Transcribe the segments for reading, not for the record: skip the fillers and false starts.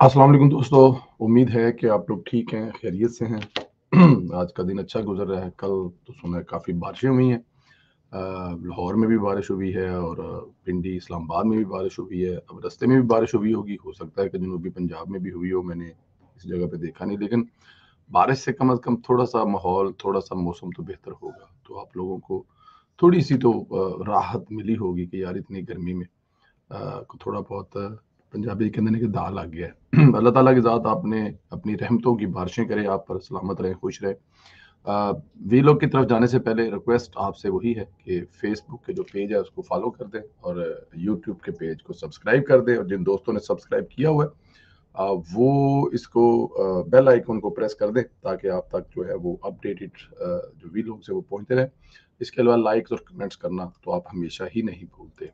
अस्सलाम वालेकुम दोस्तों। उम्मीद है कि आप लोग ठीक हैं, खैरियत से हैं। आज का दिन अच्छा गुजर रहा है। कल तो सुना है काफ़ी बारिशें हुई हैं। लाहौर में भी बारिश हुई है और पिंडी इस्लामाबाद में भी बारिश हुई है। अब रास्ते में भी बारिश हुई होगी, हो सकता है कि जनूबी पंजाब में भी हुई हो, मैंने इस जगह पे देखा नहीं। लेकिन बारिश से कम से कम थोड़ा-सा माहौल, थोड़ा-सा मौसम तो बेहतर होगा। तो आप लोगों को थोड़ी-सी तो राहत मिली होगी कि यार इतनी गर्मी में थोड़ा बहुत पंजाबी कहते हैं कि दाल लग गया है। अल्लाह ताला की ज़ात आपने अपनी रहमतों की बारिशें करे, आप पर सलामत रहें, खुश रहें। वीलॉग की तरफ जाने से पहले रिक्वेस्ट आपसे वही है कि फेसबुक के जो पेज है उसको फॉलो कर दें और यूट्यूब के पेज को सब्सक्राइब कर दें, और जिन दोस्तों ने सब्सक्राइब किया हुआ है वो इसको बेल आइकन को प्रेस कर दें ताकि आप तक जो है वो अपडेटेड जो वीलॉग्स है वो पहुंचते रहें। इसके अलावा लाइक्स और कमेंट्स करना तो आप हमेशा ही नहीं भूलते।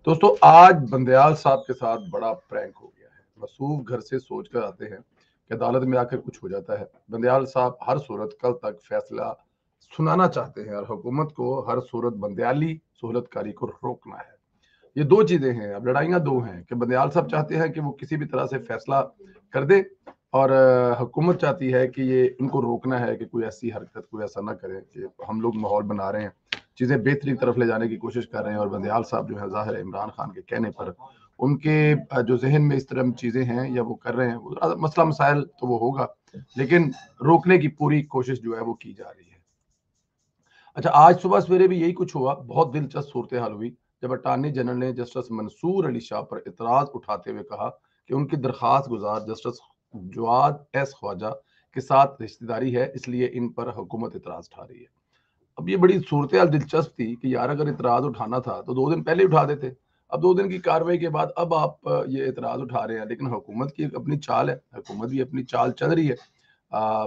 दोस्तों, आज बंदयाल साहब के साथ बड़ा प्रैंक हो गया है। मसूफ घर से सोच कर आते हैं कि अदालत में आकर कुछ हो जाता है। बंदयाल साहब हर सूरत कल तक फैसला सुनाना चाहते हैं और हुकूमत को हर सूरत बंदयाली सहूलतकारी को रोकना है। ये दो चीजें हैं, अब लड़ाइयां दो हैं कि बंदयाल साहब चाहते हैं कि वो किसी भी तरह से फैसला कर दे, और हुकूमत चाहती है कि ये इनको रोकना है कि कोई ऐसी हरकत, कोई ऐसा ना करे कि हम लोग माहौल बना रहे हैं, चीजें बेहतरी की तरफ ले जाने की कोशिश कर रहे हैं। और बंदयाल साहब जो है ज़ाहिर है इमरान खान के कहने पर उनके जो जहन में इस तरह चीजें हैं या वो कर रहे हैं, वो मसला मसाइल तो वो होगा, लेकिन रोकने की पूरी कोशिश जो है वो की जा रही है। अच्छा, आज सुबह सवेरे भी यही कुछ हुआ। बहुत दिलचस्प सूरत हाल हुई जब अटार्नी जनरल ने जस्टिस मंसूर अली शाह पर इतराज उठाते हुए कहा कि उनकी दरखास्त गुजार जस्टिस जवाद एस ख्वाजा के साथ रिश्तेदारी है, इसलिए इन पर हुकूमत इतराज उठा रही है। अब ये बड़ी सूरत हाल दिलचस्प थी कि यार अगर इतराज उठाना था तो 2 दिन पहले उठा देते। अब 2 दिन की कार्रवाई के बाद अब आप ये इतराज उठा रहे हैं, लेकिन हुकूमत की अपनी चाल है, हुकूमत भी अपनी चाल चल रही है। आ,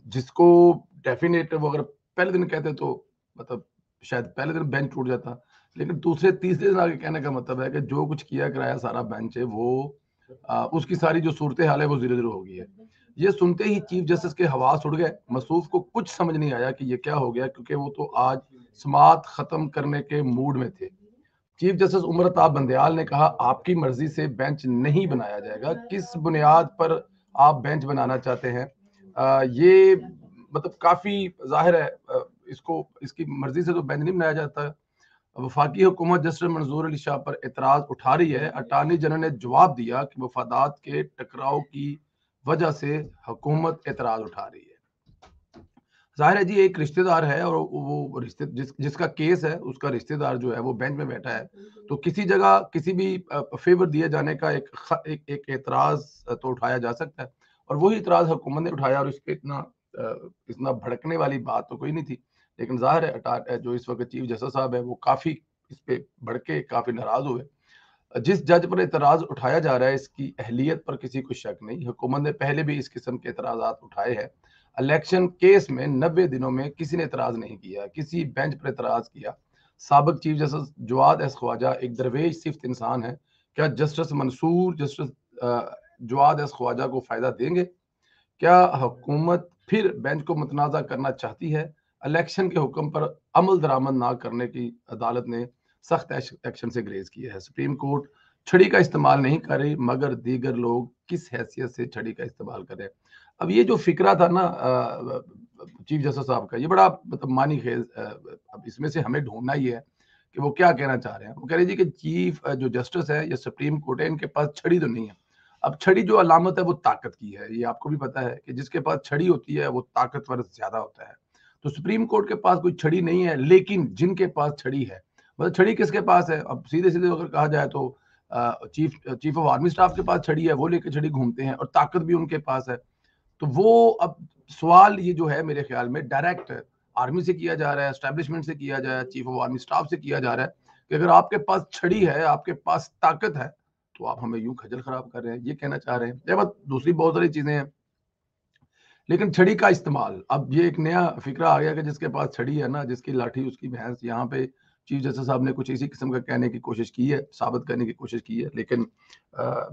जिसको डेफिनेट वो अगर पहले दिन कहते तो मतलब शायद पहले दिन बेंच टूट जाता, लेकिन दूसरे तीसरे दिन आगे कहने का मतलब है कि जो कुछ किया कराया सारा बेंच है वो उसकी सारी जो सूरत हाल है वो जीरो जीरो हो गई है। ये सुनते ही चीफ जस्टिस के हवास उड़ गए। मसूफ को कुछ समझ नहीं आया कि ये क्या हो गया, क्योंकि वो तो आज समात खत्म करने के मूड में थे। चीफ जस्टिस उमर अताब बंदयाल ने कहा, आपकी मर्जी से बेंच नहीं बनाया जाएगा। किस बुनियाद पर आप बेंच बनाना चाहते हैं? ये मतलब काफी जाहिर है, इसको इसकी मर्जी से तो बेंच नहीं बनाया जाता। वफाकी हुकूमत जस्टिस मंजूर अली शाह पर एतराज उठा रही है। अटार्नी जनरल ने जवाब दिया कि वफादात के टकराव की वजह से हुकूमत एतराज उठा रही है। ज़ाहिर है जी, एक रिश्तेदार है और वो रिश्ते जिसका केस है उसका रिश्तेदार जो है वो बेंच में बैठा है। तो किसी जगह किसी भी फ़ेवर दिए जाने का एक एतराज़ तो उठाया जा सकता है, और वही एतराज़ हुकूमत ने उठाया, और इसपे इतना भड़कने वाली बात तो कोई नहीं थी। लेकिन ज़ाहिर है जो इस वक़्त चीफ जस्टिस साहब है वो काफ़ी इस पे भड़के, काफ़ी नाराज़ हुए। जिस जज पर एतराज़ उठाया जा रहा है इसकी अहलियत पर किसी को शक नहीं। हुकूमत ने पहले भी इस किस्म के एतराज़ात उठाए हैं। इलेक्शन केस में 90 दिनों में किसी ने एतराज़ नहीं किया, किसी बेंच पर एतराज़ किया। साबिक chief justice Jawad S Khawaja एक दरवेश सिफ्त इंसान है। क्या justice Mansoor justice Jawad S Khawaja को फ़ायदा देंगे? क्या हुकूमत फिर बेंच को मुतनाज़ा करना चाहती है? इलेक्शन के हुक्म पर अमल दरामद ना करने की अदालत ने सख्त एक्शन से ग्रेज किया है। सुप्रीम कोर्ट छड़ी का इस्तेमाल नहीं कर रही, मगर दीगर लोग किस हैसियत से छड़ी का इस्तेमाल कर रहे हैं। अब ये जो फिक्रा था ना चीफ जस्टिस साहब का, ये बड़ा मतलब मानी खेज। अब इसमें से हमें ढूंढना ही है कि वो क्या कहना चाह रहे हैं। वो कह रहे जी कि चीफ जो जस्टिस है या सुप्रीम कोर्ट है, इनके पास छड़ी तो नहीं है। अब छड़ी जो अलामत है वो ताकत की है, ये आपको भी पता है कि जिसके पास छड़ी होती है वो ताकतवर ज्यादा होता है। तो सुप्रीम कोर्ट के पास कोई छड़ी नहीं है, लेकिन जिनके पास छड़ी है, मतलब छड़ी किसके पास है? अब सीधे सीधे अगर कहा जाए तो चीफ ऑफ आर्मी स्टाफ के पास छड़ी है, वो लेके छड़ी घूमते हैं और ताकत भी उनके पास है। तो वो अब सवाल ये जो है मेरे ख्याल में डायरेक्ट आर्मी से किया जा रहा है, एस्टेब्लिशमेंट से किया जा रहा है, चीफ ऑफ आर्मी स्टाफ से किया जा रहा है कि अगर आपके पास छड़ी है, आपके पास ताकत है, तो आप हमें यूं खजल खराब कर रहे हैं, ये कहना चाह रहे हैं। या बात दूसरी बहुत सारी चीजें हैं, लेकिन छड़ी का इस्तेमाल, अब ये एक नया फिक्रा आ गया कि जिसके पास छड़ी है ना, जिसकी लाठी उसकी भैंस। यहाँ पे चीफ जस्टिस साहब ने कुछ इसी किस्म का कहने की कोशिश की है, साबित करने की कोशिश की है, लेकिन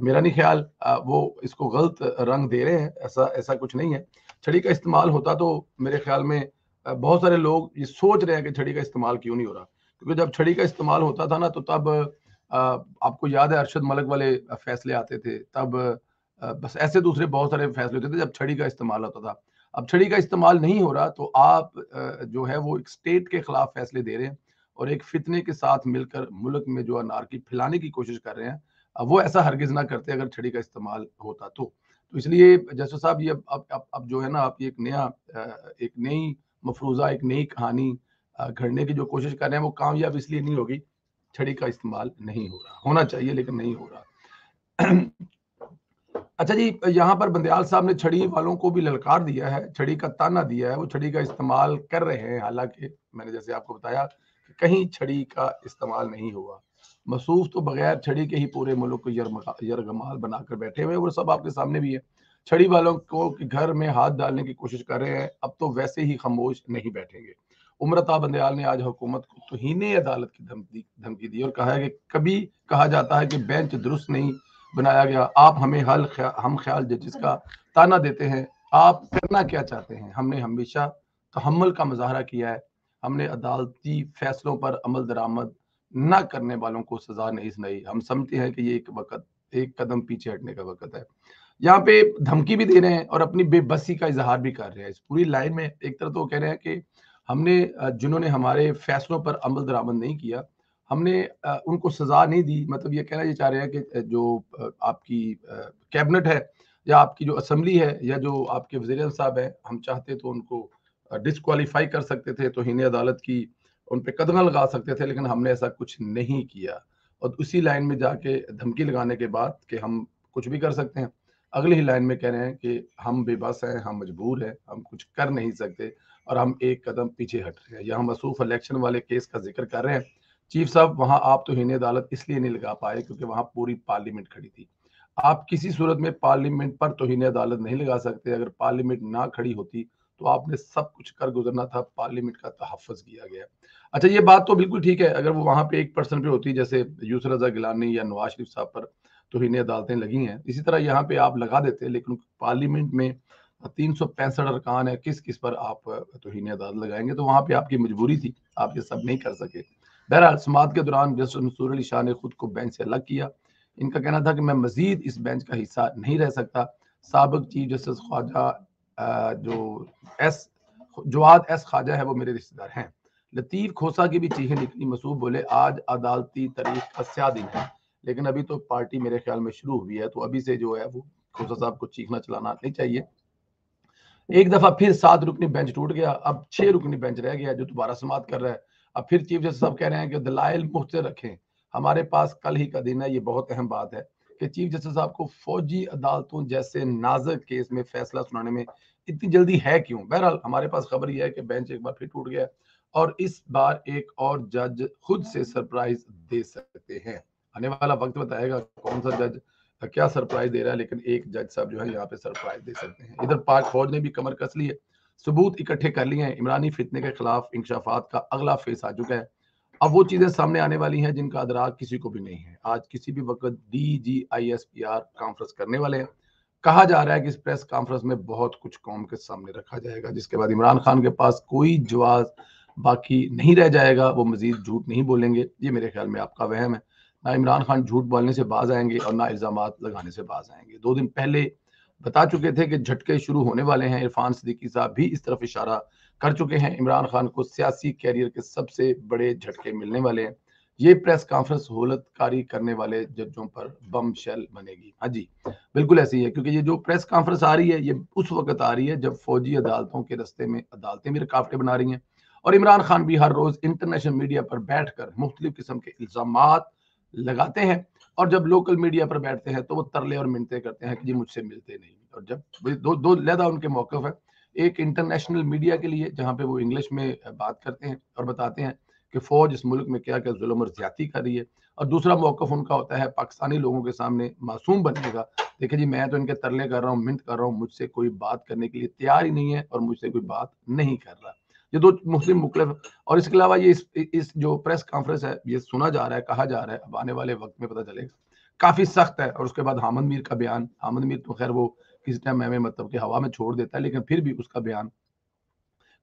मेरा नहीं ख्याल वो इसको गलत रंग दे रहे हैं। ऐसा ऐसा कुछ नहीं है। छड़ी का इस्तेमाल होता तो मेरे ख्याल में बहुत सारे लोग ये सोच रहे हैं कि छड़ी का इस्तेमाल क्यों नहीं हो रहा, क्योंकि जब छड़ी का इस्तेमाल होता था ना तो तब आपको याद है अरशद मलिक वाले फैसले आते थे, तब बस ऐसे दूसरे बहुत सारे फैसले होते थे जब छड़ी का इस्तेमाल होता था। अब छड़ी का इस्तेमाल नहीं हो रहा, तो आप जो है वो एक स्टेट के खिलाफ फैसले दे रहे हैं और एक फितने के साथ मिलकर मुल्क में जो अनारकी फैलाने की कोशिश कर रहे हैं। वो ऐसा हरगिज़ ना करते अगर छड़ी का इस्तेमाल होता तो। तो इसलिए जस्टिस साहब, ये अब जो है ना, आप ये एक नया एक नई मफरूज़ा, एक नई कहानी घड़ने की जो कोशिश कर रहे हैं, वो कामयाब इसलिए नहीं होगी, छड़ी का इस्तेमाल नहीं हो रहा। होना चाहिए लेकिन नहीं हो रहा। अच्छा जी, यहाँ पर बंदयाल साहब ने छड़ी वालों को भी ललकार दिया है, छड़ी का ताना दिया है, वो छड़ी का इस्तेमाल कर रहे हैं। हालाँकि मैंने जैसे आपको बताया कि कहीं छड़ी का इस्तेमाल नहीं हुआ। मसूफ़ तो बगैर छड़ी के ही पूरे मुल्क को यरगमाल बनाकर बैठे हुए हैं, वो सब आपके सामने भी है। छड़ी वालों को कि घर में हाथ डालने की कोशिश कर रहे हैं, अब तो वैसे ही खामोश नहीं बैठेंगे। उमरता बंदयाल ने आज हुकूमत को तौहीने अदालत की धमकी दी और कहा है कि कभी कहा जाता है कि बेंच दुरुस्त नहीं बनाया गया, आप हमें हम ख्याल जजिस का ताना देते हैं, आप करना क्या चाहते हैं? हमने हमेशा तहम्मुल का मुजाहरा किया है, हमने अदालती फैसलों पर अमल दरामद न करने वालों को सजा नहीं सुनाई। हम समझते हैं कि ये एक कदम पीछे हटने का वक्त है। यहाँ पे धमकी भी दे रहे हैं और अपनी बेबसी का इजहार भी कर रहे हैं। इस पूरी लाइन में एक तरफ तो वो कह रहे हैं कि हमने जिन्होंने हमारे फैसलों पर अमल दरामद नहीं किया, हमने उनको सजा नहीं दी। मतलब ये कहना ये चाह रहे हैं कि जो आपकी कैबिनेट है या आपकी जो असेंबली है या जो आपके वज़ीर साहब हैं, हम चाहते तो उनको डिस्क्वालीफाई कर सकते थे, तौहीन अदालत की उन पे कदम लगा सकते थे, लेकिन हमने ऐसा कुछ नहीं किया। और उसी लाइन में जाके धमकी लगाने के बाद कि हम कुछ भी कर सकते हैं, अगली ही लाइन में कह रहे हैं कि हम बेबस हैं, हम मजबूर हैं, हम कुछ कर नहीं सकते और हम एक कदम पीछे हट रहे हैं। यहाँ मसूफ इलेक्शन वाले केस का जिक्र कर रहे हैं। चीफ साहब, वहां आप तौहीन अदालत इसलिए नहीं लगा पाए क्योंकि वहां पूरी पार्लियामेंट खड़ी थी। आप किसी सूरत में पार्लियामेंट पर तौहीन अदालत नहीं लगा सकते। अगर पार्लियामेंट ना खड़ी होती तो आपने सब कुछ कर गुजरना था, पार्लियामेंट का तहफ़्फ़ुज़ किया गया। अच्छा, ये बात तो बिल्कुल ठीक है, अगर वो वहां पे 1% पे होती, जैसे यूसुफ रजा गिलानी या नवाज शरीफ साहब पर तौहीन अदालतें लगी हैं, इसी तरह यहाँ पे आप लगा देते, लेकिन पार्लियामेंट में 365 अरकान है, किस किस पर आप तौहीन अदालत लगाएंगे? तो वहां पे आपकी मजबूरी थी, आप ये सब नहीं कर सके। बहरहाल समाअत के दौरान जस्टिस मंसूर अली शाह ने खुद को बेंच से अलग किया। इनका कहना था कि मैं मजीद इस बेंच का हिस्सा नहीं रह सकता। साबिक चीफ जस्टिस ख्वाजा जो एस जवाद एस ख्वाजा है, वो मेरे रिश्तेदार हैं। लतीफ़ खोसा की भी चीखें निकली। मसूद बोले, आज अदालती तारीख का स्या दिन है, लेकिन अभी तो पार्टी मेरे ख्याल में शुरू हुई है, तो अभी से जो है वो खोसा साहब को चीखना चलाना नहीं चाहिए। एक दफा फिर 7 रुकनी बेंच टूट गया, अब 6 रुकनी बेंच रह गया जो दोबारा समाअत कर रहा है। अब फिर चीफ जस्टिस साहब कह रहे हैं कि दलाइल मुख्तर रखें, हमारे पास कल ही का दिन है। ये बहुत अहम बात है कि चीफ जस्टिस साहब को फौजी अदालतों जैसे नाजुक केस में फैसला सुनाने में इतनी जल्दी है क्यों? बहरहाल हमारे पास खबर यह है कि बेंच एक बार फिर टूट गया और इस बार एक और जज खुद से सरप्राइज दे सकते हैं। आने वाला वक्त बताएगा कौन सा जज क्या सरप्राइज दे रहा है, लेकिन एक जज साहब जो है यहाँ पे सरप्राइज दे सकते हैं। इधर पाक फौज ने भी कमर कस ली है, सबूत इकट्ठे कर लिए हैं। इमरानी फितने के खिलाफ इंकशाफात का अगला फेस आ चुका है। अब वो चीजें सामने आने वाली हैं जिनका अदराक किसी को भी नहीं है। आज किसी भी वक्त DGISPR कॉन्फ्रेंस करने वाले हैं। कहा जा रहा है कि इस प्रेस कॉन्फ्रेंस में बहुत कुछ कौम के सामने रखा जाएगा, जिसके बाद इमरान खान के पास कोई जवाब बाकी नहीं रह जाएगा। वो मजीद झूठ नहीं बोलेंगे, ये मेरे ख्याल में आपका वहम है। ना इमरान खान झूठ बोलने से बाज आएंगे और ना इल्जामात लगाने से बाज आएंगे। 2 दिन पहले बता चुके थे कि झटके शुरू होने वाले हैं। इरफान सिद्दीकी साहब भी इस तरफ इशारा कर चुके हैं। इमरान खान को सियासी कैरियर के सबसे बड़े झटके मिलने वाले हैं। ये प्रेस कॉन्फ्रेंस होलतकारी करने वाले जजों पर बम शेल बनेगी। हाँ जी, बिल्कुल ऐसी है, क्योंकि ये जो प्रेस कॉन्फ्रेंस आ रही है ये उस वक्त आ रही है जब फौजी अदालतों के रास्ते में अदालतें भी रुकावटें बना रही हैं और इमरान खान भी हर रोज इंटरनेशनल मीडिया पर बैठकर मुख्तलिफ किस्म के इल्जामात लगाते हैं और जब लोकल मीडिया पर बैठते हैं तो वो तरले और मिन्नतें करते हैं कि जी मुझसे मिलते नहीं। और जब दो लहदा उनके मौक़िफ़ है, एक इंटरनेशनल मीडिया के लिए जहाँ पे वो इंग्लिश में बात करते हैं और बताते हैं कि फौज इस मुल्क में क्या क्या जुल्म और ज्यादती कर रही है, और दूसरा मौक़िफ़ उनका होता है पाकिस्तानी लोगों के सामने मासूम बनने का। देखिए जी, मैं तो इनके तरले कर रहा हूँ, मिन्नत कर रहा हूँ, मुझसे कोई बात करने के लिए तैयार ही नहीं है और मुझसे कोई बात नहीं कर रहा। ये दो मुस्लिम मुखलिफ। और इसके अलावा ये इस जो प्रेस कॉन्फ्रेंस है, ये सुना जा रहा है, कहा जा रहा है, अब आने वाले वक्त में पता चलेगा, काफी सख्त है। और उसके बाद हामिद मीर का बयान, हामिद मीर तो खैर वो किसी टाइम हमें मतलब कि हवा में छोड़ देता है, लेकिन फिर भी उसका बयान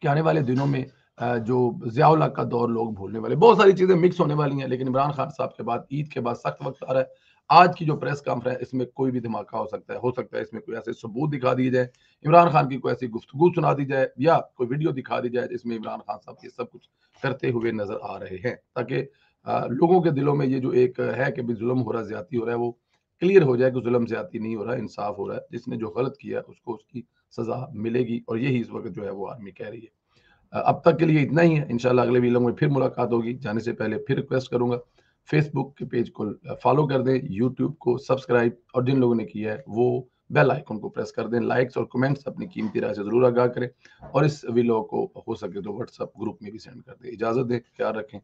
कि आने वाले दिनों में जो ज़िया-उल हक का दौर लोग भूलने वाले, बहुत सारी चीजें मिक्स होने वाली हैं। लेकिन इमरान खान साहब के बाद ईद के बाद सख्त वक्त आ रहा है। आज की जो प्रेस कॉन्फ्रेंस, इसमें कोई भी धमाका हो सकता है इसमें कोई ऐसे सबूत दिखा दिए जाए, इमरान खान की कोई ऐसी गुफ्तगू सुना दी जाए या कोई वीडियो दिखा दी जाए जिसमें इमरान खान साहब ये सब कुछ करते हुए नजर आ रहे हैं, ताकि लोगों के दिलों में ये जो एक है कि भी जुल्म हो रहा है, ज्यादती हो रहा है, वो क्लियर हो जाए कि जुल्म ज्यादती नहीं हो रहा है, इंसाफ हो रहा है। जिसने जो गलत किया उसको उसकी सजा मिलेगी, और यही इस वक्त जो है वो आर्मी कह रही है। अब तक के लिए इतना ही है। इंशाल्लाह अगले वीडियो में फिर मुलाकात होगी। जाने से पहले फिर रिक्वेस्ट करूंगा, फेसबुक के पेज को फॉलो कर दें, यूट्यूब को सब्सक्राइब, और जिन लोगों ने किया है वो बेल आइकन को प्रेस कर दें। लाइक्स और कमेंट्स अपनी कीमती राय से जरूर आगाह करें, और इस वीडियो को हो सके तो व्हाट्सएप ग्रुप में भी सेंड कर दें। इजाजत दें, ख्याल रखें।